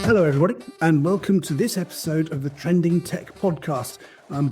Hello, everybody, and welcome to this episode of the Trending Tech Podcast,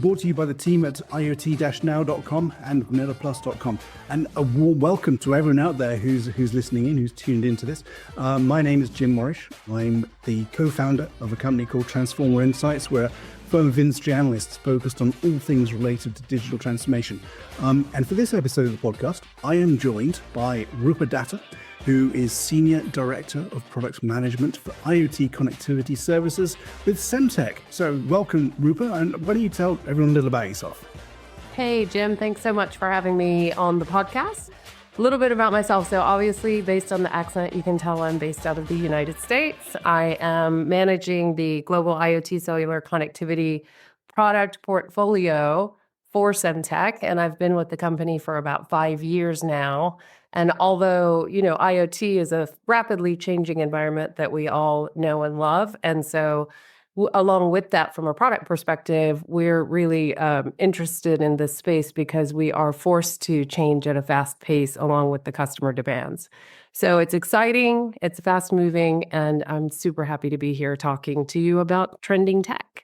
brought to you by the team at IoT-now.com and VanillaPlus.com. And a warm welcome to everyone out there who's listening in, who's tuned into this. My name is Jim Morris. I'm the co-founder of a company called Transformer Insights. We're a firm of industry analysts focused on all things related to digital transformation. And for this episode of the podcast, I am joined by Rupa Datta, who is Senior Director of Product Management for IoT Connectivity Services with Semtech. So welcome, Rupa, and why don't you tell everyone a little about yourself? Hey, Jim, thanks so much for having me on the podcast. A little bit about myself. So obviously, based on the accent, you can tell I'm based out of the United States. I am managing the global IoT cellular connectivity product portfolio for Semtech, and I've been with the company for about 5 years now. And although, IoT is a rapidly changing environment that we all know and love. And so along with that, from a product perspective, we're really interested in this space because we are forced to change at a fast pace along with the customer demands. So it's exciting, it's fast moving, and I'm super happy to be here talking to you about trending tech.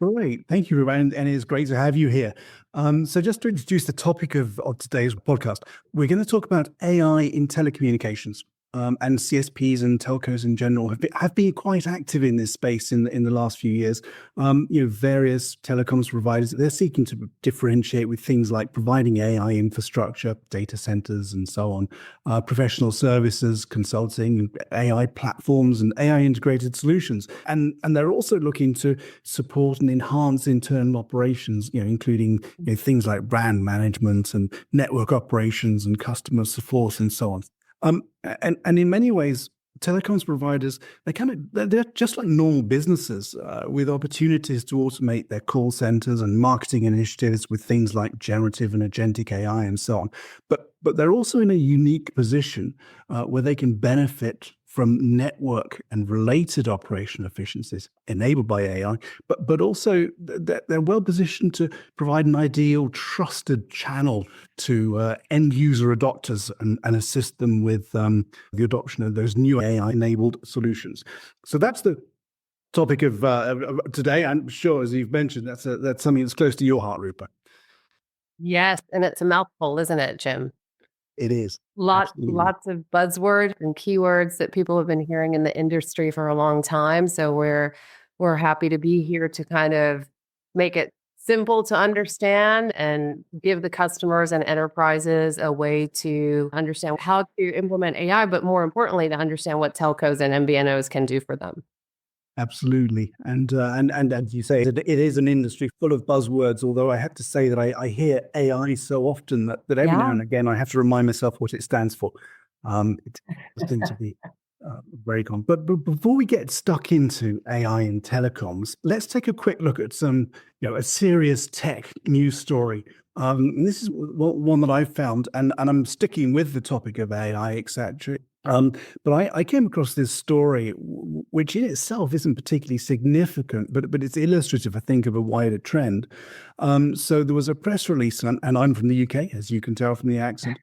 Great. Thank you, Rupa, and it's great to have you here. So just to introduce the topic of today's podcast, we're going to talk about AI in telecommunications. And CSPs and telcos in general have been quite active in this space in the last few years. Various telecoms providers, they're seeking to differentiate with things like providing AI infrastructure, data centers, and so on, professional services, consulting, AI platforms, and AI integrated solutions. And they're also looking to support and enhance internal operations, including things like brand management and network operations and customer support and so on. And in many ways, telecoms providers, they're just like normal businesses with opportunities to automate their call centers and marketing initiatives with things like generative and agentic AI and so on. But they're also in a unique position where they can benefit from network and related operational efficiencies enabled by AI, but also they're well positioned to provide an ideal trusted channel to end user adopters and assist them with the adoption of those new AI-enabled solutions. So that's the topic of today. I'm sure, as you've mentioned, that's something that's close to your heart, Rupa. Yes, and it's a mouthful, isn't it, Jim? It is. Lots of buzzwords and keywords that people have been hearing in the industry for a long time. So we're happy to be here to kind of make it simple to understand and give the customers and enterprises a way to understand how to implement AI, but more importantly, to understand what telcos and MVNOs can do for them. Absolutely. And as you say, it is an industry full of buzzwords, although I have to say that I hear AI so often that every now and again I have to remind myself what it stands for. It seems to be very common. But before we get stuck into AI and telecoms, let's take a quick look at some, a serious tech news story. This is one that I've found, and I'm sticking with the topic of AI, etc. But I came across this story, which in itself isn't particularly significant, but it's illustrative, I think, of a wider trend. So there was a press release, and I'm from the UK, as you can tell from the accent.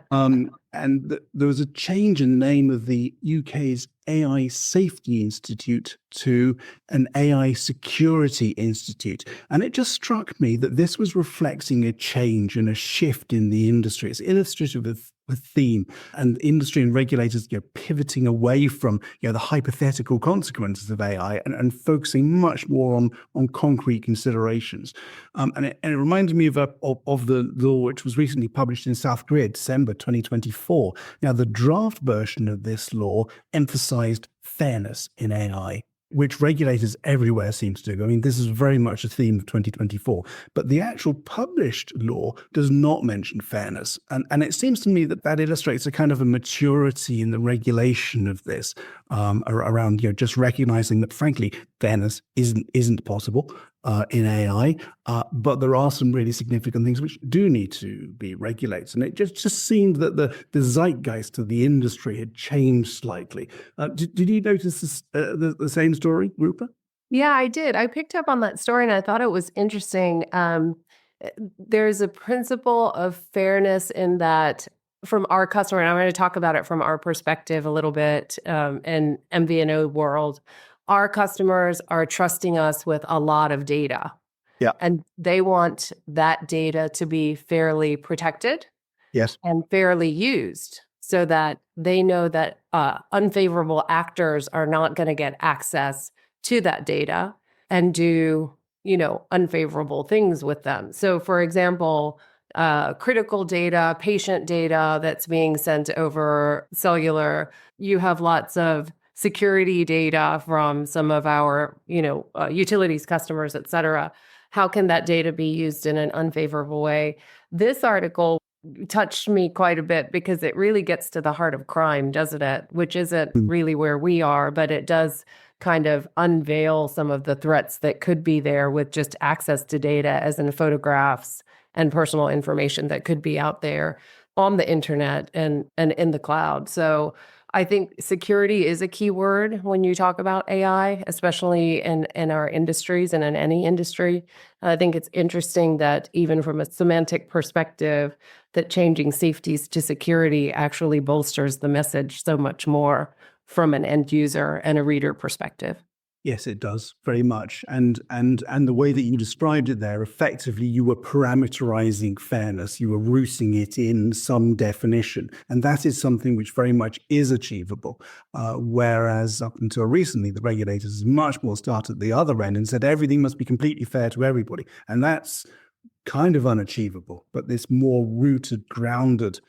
And there was a change in the name of the UK's AI Safety Institute to an AI Security Institute. And it just struck me that this was reflecting a change and a shift in the industry. It's illustrative of a theme, and industry and regulators pivoting away from the hypothetical consequences of AI and focusing much more on concrete considerations. And it reminded me of the law which was recently published in South Korea, December 2024. Now, the draft version of this law emphasized fairness in AI, which regulators everywhere seem to do. I mean, this is very much a theme of 2024. But the actual published law does not mention fairness. And it seems to me that illustrates a kind of a maturity in the regulation of this around just recognizing that, frankly, fairness isn't possible in AI, but there are some really significant things which do need to be regulated. And it just seemed that the zeitgeist of the industry had changed slightly. Did you notice this, the same story, Rupa? Yeah, I did. I picked up on that story and I thought it was interesting. There's a principle of fairness in that from our customer, and I'm going to talk about it from our perspective a little bit in MVNO world. our customers are trusting us with a lot of data. Yeah. And they want that data to be fairly protected. Yes. And fairly used so that they know that unfavorable actors are not going to get access to that data and do, unfavorable things with them. So, for example, critical data, patient data that's being sent over cellular, you have lots of security data from some of our, utilities customers, et cetera. How can that data be used in an unfavorable way? This article touched me quite a bit because it really gets to the heart of crime, doesn't it? Which isn't really where we are, but it does kind of unveil some of the threats that could be there with just access to data, as in photographs and personal information that could be out there on the internet and in the cloud. So I think security is a key word when you talk about AI, especially in our industries and in any industry. I think it's interesting that even from a semantic perspective, that changing safeties to security actually bolsters the message so much more from an end user and a reader perspective. Yes, it does very much. And the way that you described it there, effectively, you were parameterizing fairness. You were rooting it in some definition. And that is something which very much is achievable. Whereas up until recently, the regulators much more started at the other end and said everything must be completely fair to everybody. And that's kind of unachievable. But this more rooted, grounded,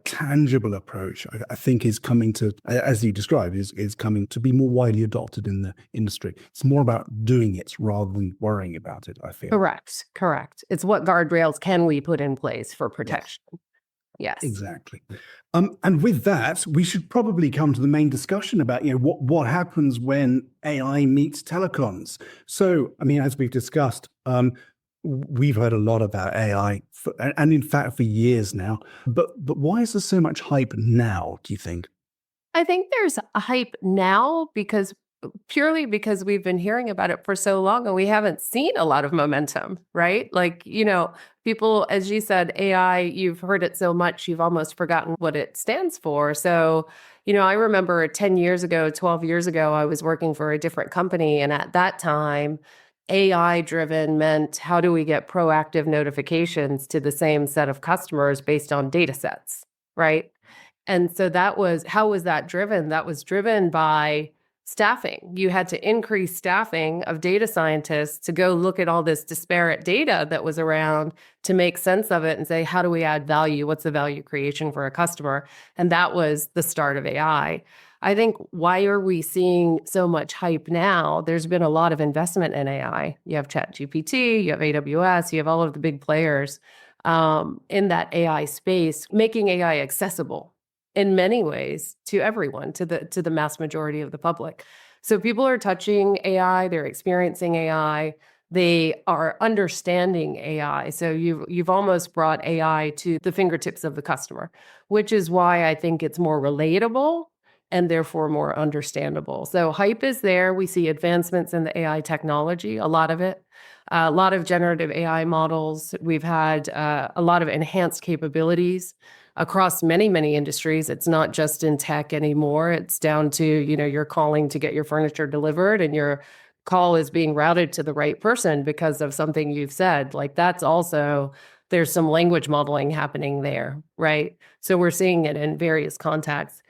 tangible approach, I think, is coming to, as you described, is coming to be more widely adopted in the industry. It's more about doing it rather than worrying about it, I feel. Correct. It's what guardrails can we put in place for protection? Yes. Exactly. And with that, we should probably come to the main discussion about, what happens when AI meets telecoms. So, I mean, as we've discussed, we've heard a lot about AI, and in fact for years now. But why is there so much hype now, do you think? I think there's a hype now purely because we've been hearing about it for so long and we haven't seen a lot of momentum, right? Like, people, as you said, AI, you've heard it so much, you've almost forgotten what it stands for. So, I remember 10 years ago, 12 years ago, I was working for a different company. And at that time, AI driven meant how do we get proactive notifications to the same set of customers based on data sets, right? And so how was that driven? That was driven by staffing. You had to increase staffing of data scientists to go look at all this disparate data that was around to make sense of it and say, how do we add value? What's the value creation for a customer? And that was the start of AI. I think, why are we seeing so much hype now? There's been a lot of investment in AI. You have ChatGPT, you have AWS, you have all of the big players in that AI space, making AI accessible in many ways to everyone, to the mass majority of the public. So people are touching AI, they're experiencing AI, they are understanding AI. So you've almost brought AI to the fingertips of the customer, which is why I think it's more relatable and therefore more understandable. So hype is there. We see advancements in the AI technology, a lot of it, a lot of generative AI models. We've had a lot of enhanced capabilities across many, many industries. It's not just in tech anymore. It's down to, you're calling to get your furniture delivered and your call is being routed to the right person because of something you've said. Like, that's also, there's some language modeling happening there, right? So we're seeing it in various contexts.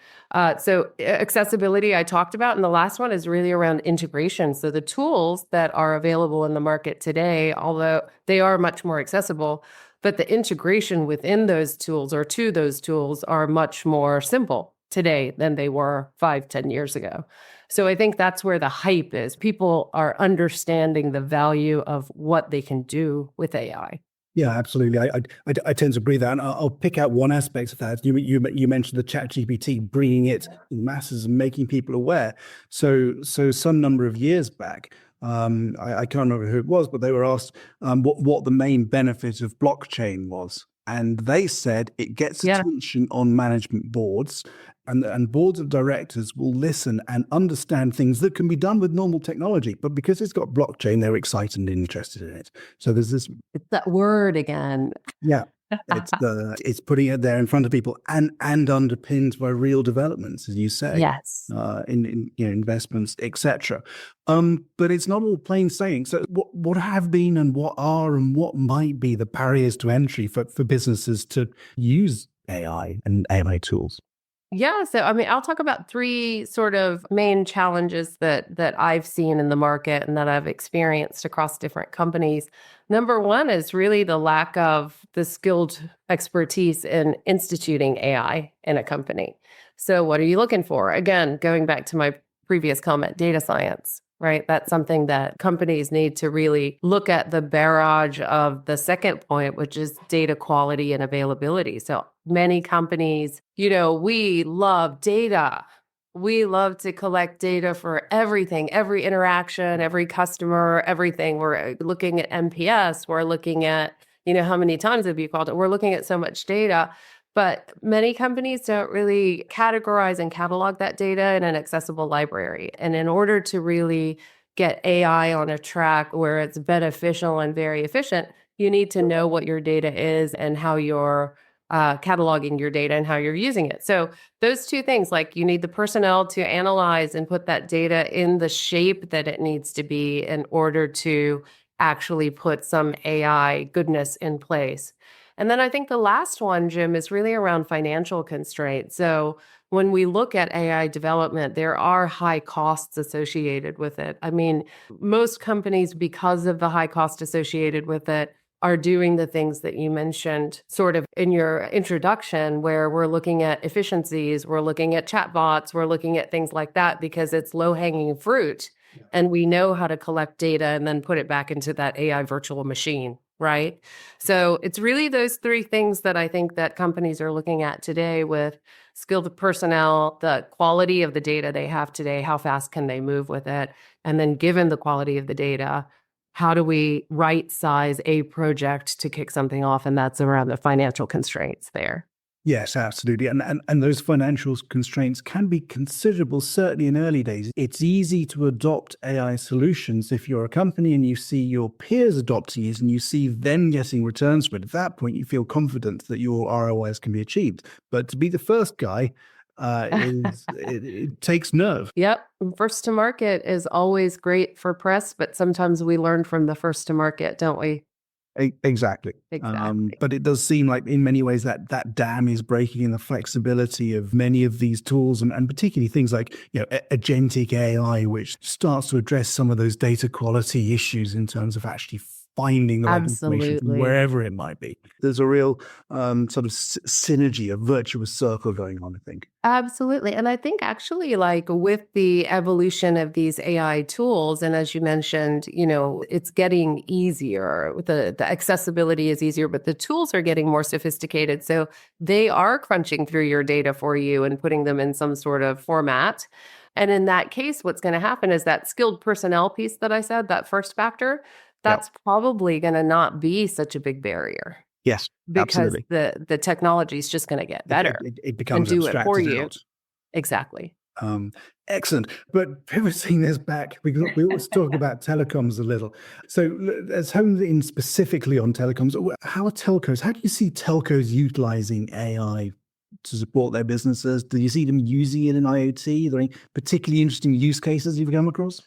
So accessibility I talked about, and the last one is really around integration. So the tools that are available in the market today, although they are much more accessible, but the integration within those tools or to those tools are much more simple today than they were 5-10 years ago. So I think that's where the hype is. People are understanding the value of what they can do with AI. Yeah, absolutely. I tend to agree that, and I'll pick out one aspect of that. You mentioned the ChatGPT bringing it in masses and making people aware. So some number of years back, I can't remember who it was, but they were asked what the main benefit of blockchain was, and they said it gets attention on management boards, and boards of directors will listen and understand things that can be done with normal technology. But because it's got blockchain, they're excited and interested in it. So there's this. It's that word again. Yeah. It's putting it there in front of people and underpinned by real developments, as you say, Yes. in investments, etc. But it's not all plain sailing. So, what have been and what are and what might be the barriers to entry for businesses to use AI and AI tools? Yeah, so I mean, I'll talk about three sort of main challenges that I've seen in the market and that I've experienced across different companies. Number one is really the lack of the skilled expertise in instituting AI in a company. So what are you looking for? Again, going back to my previous comment, data science, right? That's something that companies need to really look at the barrage of the second point, which is data quality and availability. So many companies, we love data. We love to collect data for everything, every interaction, every customer, everything. We're looking at NPS. We're looking at, how many times have you called it? We're looking at so much data. But many companies don't really categorize and catalog that data in an accessible library. And in order to really get AI on a track where it's beneficial and very efficient, you need to know what your data is and how you're cataloging your data and how you're using it. So those two things, like you need the personnel to analyze and put that data in the shape that it needs to be in order to actually put some AI goodness in place. And then I think the last one, Jim, is really around financial constraints. So when we look at AI development, there are high costs associated with it. I mean, most companies, because of the high cost associated with it, are doing the things that you mentioned sort of in your introduction, where we're looking at efficiencies, we're looking at chatbots, we're looking at things like that because it's low-hanging fruit. Yeah. And we know how to collect data and then put it back into that AI virtual machine. Right. So it's really those three things that I think that companies are looking at today with skilled personnel, the quality of the data they have today, how fast can they move with it? And then given the quality of the data, how do we right size a project to kick something off? And that's around the financial constraints there. Yes, absolutely. And those financial constraints can be considerable, certainly in early days. It's easy to adopt AI solutions if you're a company and you see your peers adopting it and you see them getting returns for it. At that point, you feel confident that your ROIs can be achieved. But to be the first guy, it takes nerve. Yep. First to market is always great for press, but sometimes we learn from the first to market, don't we? Exactly. But it does seem like in many ways that dam is breaking in the flexibility of many of these tools and particularly things like agentic AI, which starts to address some of those data quality issues in terms of actually finding the right information from wherever it might be. There's a real sort of synergy, a virtuous circle going on, I think. Absolutely. And I think actually like with the evolution of these AI tools, and as you mentioned, it's getting easier. The accessibility is easier, but the tools are getting more sophisticated. So they are crunching through your data for you and putting them in some sort of format. And in that case, what's going to happen is that skilled personnel piece that I said, that first factor, that's probably going to not be such a big barrier. Yes, because absolutely. the technology is just going to get better. It becomes and do it for abstracted you. out. Exactly. Excellent. But pivoting this back, we always talk about telecoms a little. So let's hone in specifically on telecoms. How do you see telcos utilizing AI to support their businesses? Do you see them using it in IoT? Are there any particularly interesting use cases you've come across?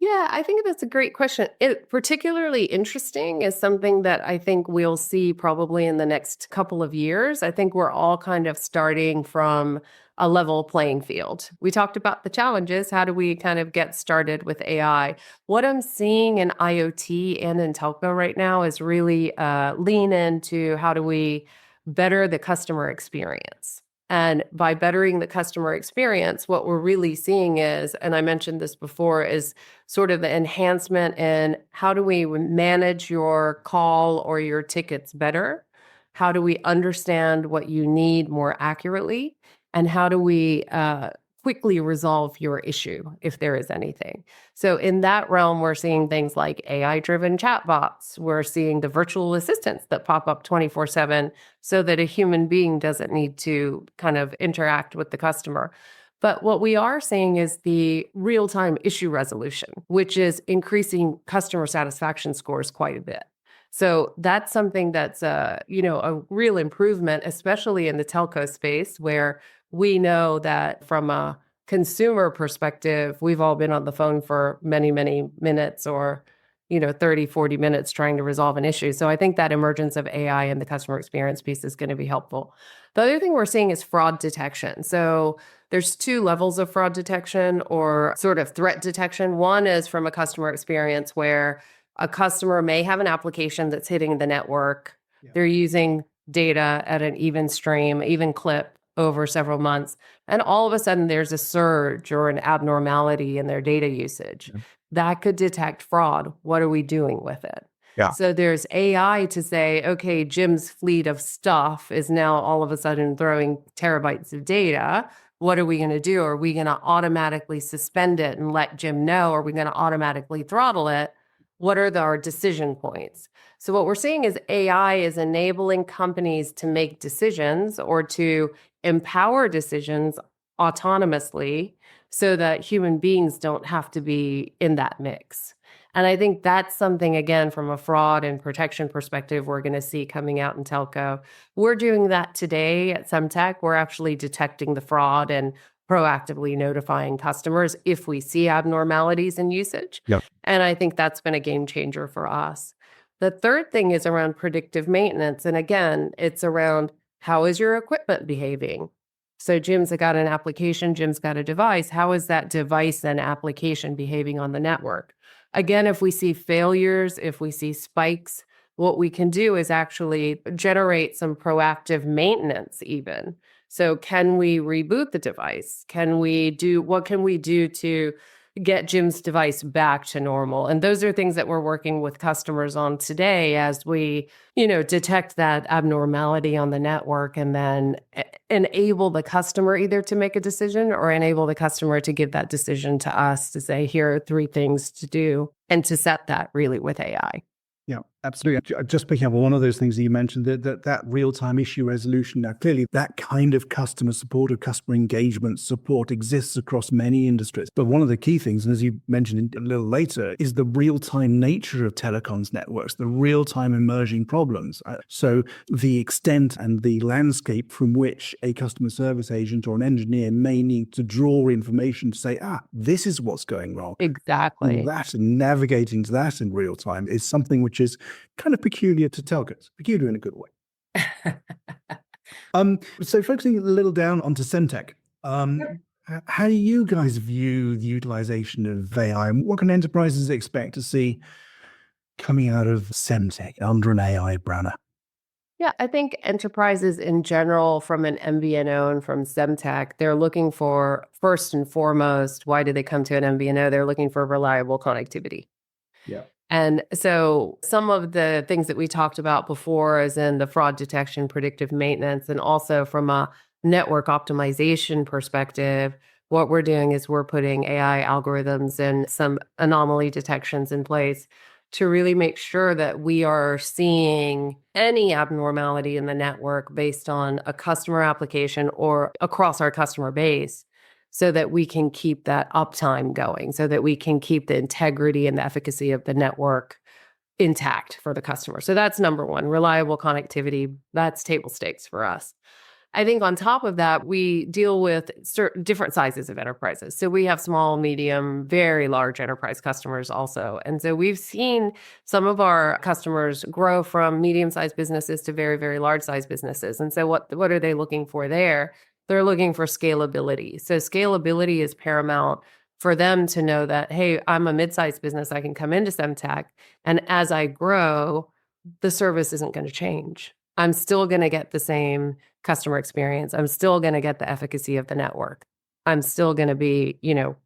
Yeah, I think that's a great question. Particularly interesting is something that I think we'll see probably in the next couple of years. I think we're all kind of starting from a level playing field. We talked about the challenges. How do we kind of get started with AI? What I'm seeing in IoT and in telco right now is really lean into how do we better the customer experience. And by bettering the customer experience, what we're really seeing is, and I mentioned this before, is sort of the enhancement in how do we manage your call or your tickets better? How do we understand what you need more accurately? And how do we quickly resolve your issue if there is anything? So in that realm, we're seeing things like AI-driven chatbots. We're seeing the virtual assistants that pop up 24/7 so that a human being doesn't need to kind of interact with the customer. But what we are seeing is the real-time issue resolution, which is increasing customer satisfaction scores quite a bit. So that's something that's a real improvement, especially in the telco space, where we know that from a consumer perspective, we've all been on the phone for many, many minutes or 30, 40 minutes trying to resolve an issue. So I think that emergence of AI and the customer experience piece is going to be helpful. The other thing we're seeing is fraud detection. So there's two levels of fraud detection or sort of threat detection. One is from a customer experience where a customer may have an application that's hitting the network. Yeah. They're using data at an even clip over several months. And all of a sudden there's a surge or an abnormality in their data usage. Yeah. That could detect fraud. What are we doing with it? Yeah. So there's AI to say, okay, Jim's fleet of stuff is now all of a sudden throwing terabytes of data. What are we going to do? Are we going to automatically suspend it and let Jim know? Are we going to automatically throttle it? What are our decision points? So what we're seeing is AI is enabling companies to make decisions or to empower decisions autonomously so that human beings don't have to be in that mix. And I think that's something, again, from a fraud and protection perspective, we're going to see coming out in telco. We're doing that today at Semtech. We're actually detecting the fraud and proactively notifying customers if we see abnormalities in usage. Yep. And I think that's been a game changer for us. The third thing is around predictive maintenance. And again, it's around how is your equipment behaving? So Jim's got an application, Jim's got a device. How is that device and application behaving on the network? Again, if we see failures, if we see spikes, what we can do is actually generate some proactive maintenance even. So can we reboot the device? What can we do to get Jim's device back to normal? And those are things that we're working with customers on today as we, detect that abnormality on the network and then enable the customer either to make a decision or enable the customer to give that decision to us to say, here are 3 things to do and to set that really with AI. Yeah, absolutely. Just picking up on one of those things that you mentioned, that real-time issue resolution. Now, clearly, that kind of customer support or customer engagement support exists across many industries. But one of the key things, and as you mentioned a little later, is the real-time nature of telecoms networks, the real-time emerging problems. So the extent and the landscape from which a customer service agent or an engineer may need to draw information to say, this is what's going wrong. Exactly. And that and navigating to that in real time is something which is kind of peculiar to telcos, peculiar in a good way. So focusing a little down onto Semtech, how do you guys view the utilization of AI and what can enterprises expect to see coming out of Semtech under an AI banner? Yeah, I think enterprises in general, from an MVNO and from Semtech, they're looking for, first and foremost, why do they come to an MVNO? They're looking for reliable connectivity. Yeah. And so some of the things that we talked about before, as in the fraud detection, predictive maintenance, and also from a network optimization perspective, what we're doing is we're putting AI algorithms and some anomaly detections in place to really make sure that we are seeing any abnormality in the network based on a customer application or across our customer base, so that we can keep that uptime going, so that we can keep the integrity and the efficacy of the network intact for the customer. So that's number one, reliable connectivity. That's table stakes for us. I think on top of that, we deal with certain different sizes of enterprises. So we have small, medium, very large enterprise customers also. And so we've seen some of our customers grow from medium-sized businesses to very, very large-sized businesses. And so what are they looking for there? They're looking for scalability. So scalability is paramount for them to know that, hey, I'm a mid-sized business. I can come into Semtech, and as I grow, the service isn't going to change. I'm still going to get the same customer experience. I'm still going to get the efficacy of the network. I'm still going to be,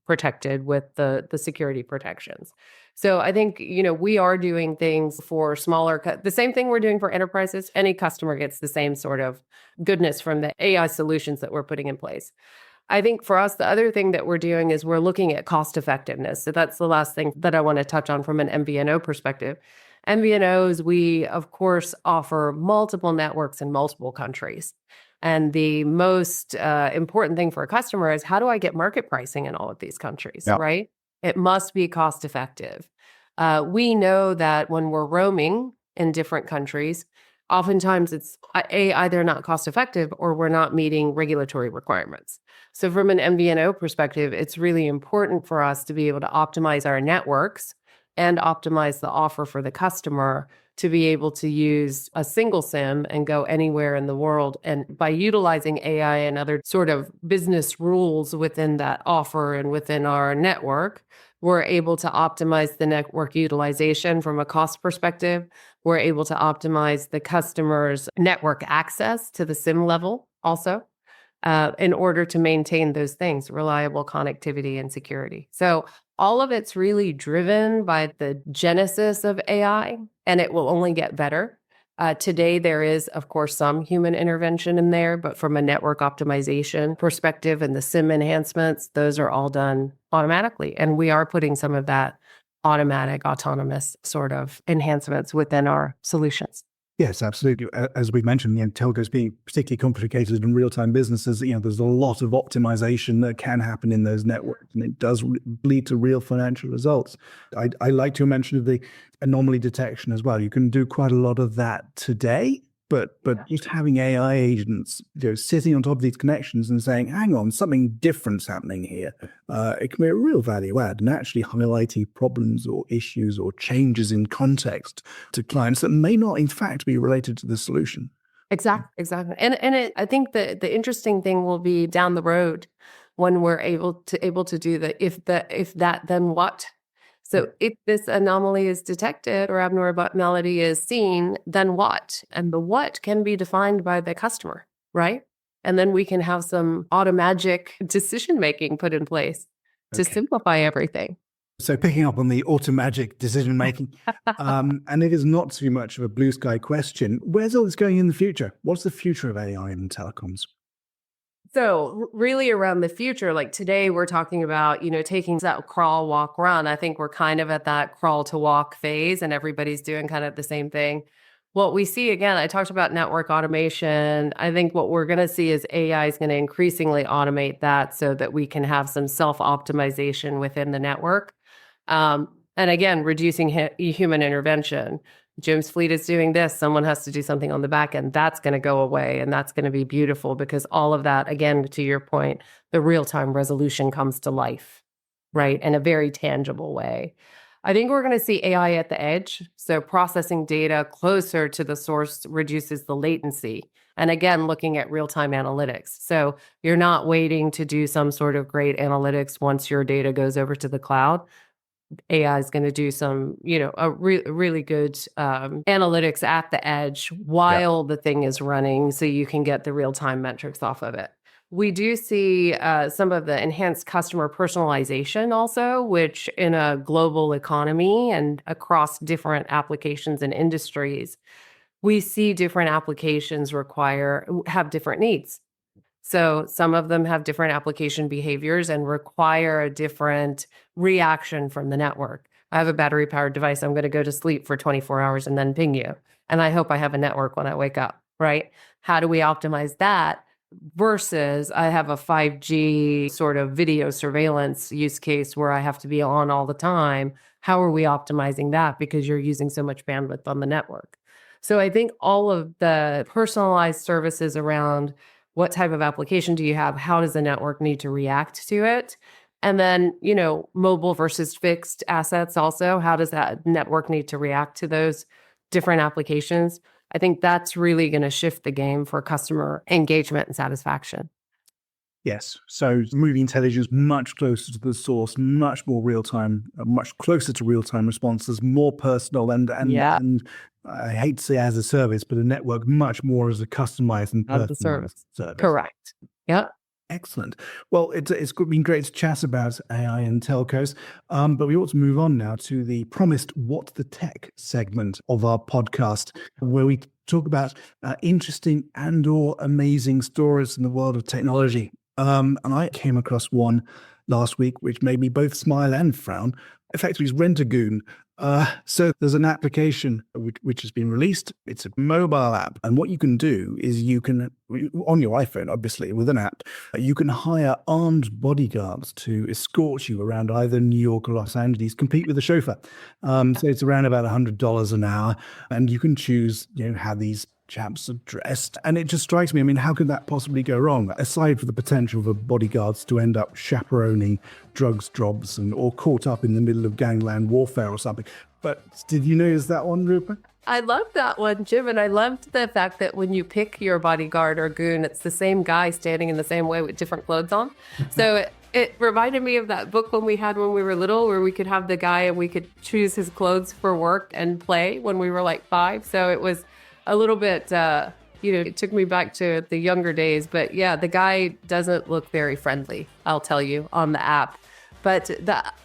protected with the security protections. So I think, we are doing things for smaller, the same thing we're doing for enterprises. Any customer gets the same sort of goodness from the AI solutions that we're putting in place. I think for us, the other thing that we're doing is we're looking at cost effectiveness. So that's the last thing that I want to touch on from an MVNO perspective. MVNOs, we, of course, offer multiple networks in multiple countries. And the most important thing for a customer is, how do I get market pricing in all of these countries, right? It must be cost effective. We know that when we're roaming, in different countries. Oftentimes it's either not cost effective or we're not meeting regulatory requirements. So from an MVNO perspective, it's really important for us to be able to optimize our networks and optimize the offer for the customer to be able to use a single SIM and go anywhere in the world. And by utilizing AI and other sort of business rules within that offer and within our network, we're able to optimize the network utilization from a cost perspective. We're able to optimize the customer's network access to the SIM level also, in order to maintain those things, reliable connectivity and security. So all of it's really driven by the genesis of AI, and it will only get better. Today, there is, of course, some human intervention in there, but from a network optimization perspective and the SIM enhancements, those are all done automatically. And we are putting some of that automatic, autonomous sort of enhancements within our solutions. Yes, absolutely. As we mentioned, telcos being particularly complicated in real-time businesses, there's a lot of optimization that can happen in those networks, and it does lead to real financial results. I like to mention the anomaly detection as well. You can do quite a lot of that today, but just having AI agents, sitting on top of these connections and saying, hang on, something different's happening here. It can be a real value add, and actually highlighting problems or issues or changes in context to clients that may not, in fact, be related to the solution. Exactly. And I think the interesting thing will be down the road when we're able to do if that, then what? So if this anomaly is detected or abnormality is seen, then what? And the what can be defined by the customer, right? And then we can have some automagic decision-making put in place to simplify everything. So picking up on the automagic decision-making, and it is not too much of a blue sky question, where's all this going in the future? What's the future of AI in telecoms? So really around the future, like today we're talking about, taking that crawl, walk, run. I think we're kind of at that crawl to walk phase and everybody's doing kind of the same thing. What we see, again, I talked about network automation. I think what we're going to see is AI is going to increasingly automate that so that we can have some self-optimization within the network. And again, reducing human intervention. Jim's fleet is doing this. Someone has to do something on the back end. That's going to go away. And that's going to be beautiful because all of that, again, to your point, the real-time resolution comes to life, right? In a very tangible way. I think we're going to see AI at the edge. So processing data closer to the source reduces the latency. And again, looking at real-time analytics. So you're not waiting to do some sort of great analytics once your data goes over to the cloud. AI is going to do some, really good analytics at the edge while the thing is running so you can get the real-time metrics off of it. We do see some of the enhanced customer personalization also, which in a global economy and across different applications and industries, we see different applications have different needs. So some of them have different application behaviors and require a different reaction from the network. I have a battery-powered device. I'm going to go to sleep for 24 hours and then ping you. And I hope I have a network when I wake up, right? How do we optimize that versus I have a 5G sort of video surveillance use case where I have to be on all the time? How are we optimizing that because you're using so much bandwidth on the network? So I think all of the personalized services around what type of application do you have? How does the network need to react to it? And then, mobile versus fixed assets also. How does that network need to react to those different applications? I think that's really going to shift the game for customer engagement and satisfaction. Yes. So moving intelligence much closer to the source, much more real-time, much closer to real-time responses, more personal and I hate to say as a service, but a network much more as a customized and personalized service. Correct. Yeah. Excellent. Well, it's been great to chat about AI and telcos, but we ought to move on now to the promised What the Tech segment of our podcast, where we talk about interesting and or amazing stories in the world of technology. And I came across one last week, which made me both smile and frown. Effectively, it's Rent-A-Goon. So there's an application which has been released. It's a mobile app. And what you can do is you can, on your iPhone, obviously, with an app, you can hire armed bodyguards to escort you around either New York or Los Angeles, complete with a chauffeur. So it's around about $100 an hour. And you can choose, how these chaps are dressed. And it just strikes me, how could that possibly go wrong? Aside from the potential for bodyguards to end up chaperoning drugs jobs or caught up in the middle of gangland warfare or something. But did you notice that one, Rupert? I love that one, Jim. And I loved the fact that when you pick your bodyguard or goon, it's the same guy standing in the same way with different clothes on. So it reminded me of that book when we were little, where we could have the guy and we could choose his clothes for work and play when we were like 5. So it was a little bit, it took me back to the younger days. But yeah, the guy doesn't look very friendly, I'll tell you, on the app. But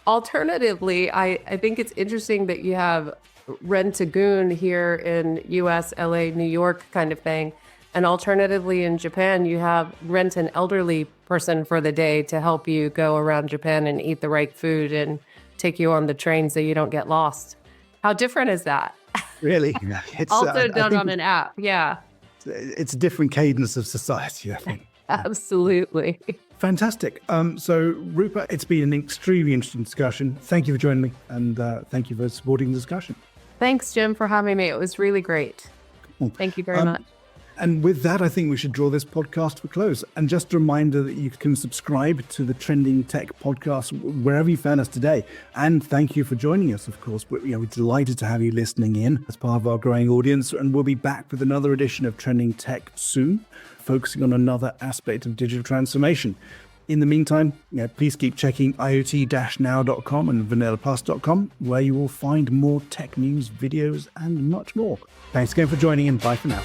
alternatively, I think it's interesting that you have Rent-A-Goon here in US, LA, New York kind of thing. And alternatively in Japan, you have rent an elderly person for the day to help you go around Japan and eat the right food and take you on the train so you don't get lost. How different is that? Really? It's also done on an app. Yeah. It's a different cadence of society, I think. Absolutely. Fantastic. So, Rupert, it's been an extremely interesting discussion. Thank you for joining me, and thank you for supporting the discussion. Thanks, Jim, for having me. It was really great. Cool. Thank you very much. And with that, I think we should draw this podcast to a close. And just a reminder that you can subscribe to the Trending Tech podcast wherever you found us today. And thank you for joining us, of course. We're delighted to have you listening in as part of our growing audience. And we'll be back with another edition of Trending Tech soon, focusing on another aspect of digital transformation. In the meantime, please keep checking IoT-now.com and vanillaplus.com, where you will find more tech news, videos, and much more. Thanks again for joining in. Bye for now.